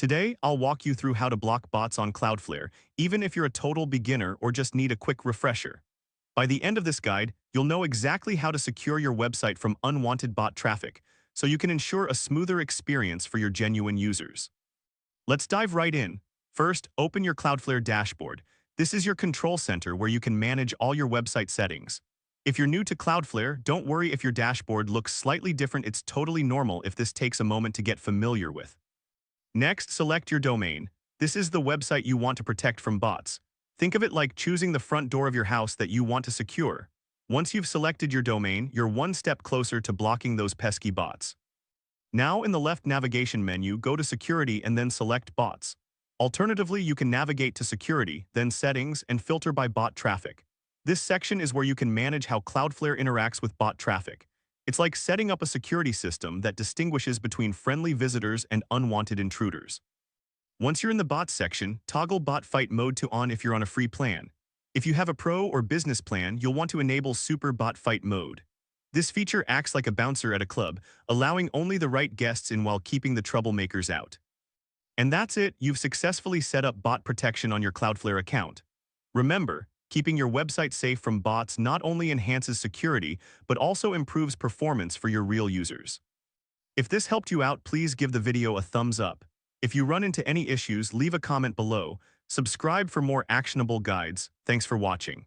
Today, I'll walk you through how to block bots on Cloudflare, even if you're a total beginner or just need a quick refresher. By the end of this guide, you'll know exactly how to secure your website from unwanted bot traffic, so you can ensure a smoother experience for your genuine users. Let's dive right in. First, open your Cloudflare dashboard. This is your control center where you can manage all your website settings. If you're new to Cloudflare, don't worry if your dashboard looks slightly different. It's totally normal if this takes a moment to get familiar with. Next, select your domain. This is the website you want to protect from bots. Think of it like choosing the front door of your house that you want to secure. Once you've selected your domain, you're one step closer to blocking those pesky bots. Now in the left navigation menu, go to Security and then select Bots. Alternatively, you can navigate to Security, then Settings, and filter by bot traffic. This section is where you can manage how Cloudflare interacts with bot traffic. It's like setting up a security system that distinguishes between friendly visitors and unwanted intruders. Once you're in the bots section, toggle bot fight mode to on if you're on a free plan. If you have a pro or business plan, you'll want to enable super bot fight mode. This feature acts like a bouncer at a club, allowing only the right guests in while keeping the troublemakers out. And that's it, you've successfully set up bot protection on your Cloudflare account. Remember, keeping your website safe from bots not only enhances security, but also improves performance for your real users. If this helped you out, please give the video a thumbs up. If you run into any issues, leave a comment below. Subscribe for more actionable guides. Thanks for watching.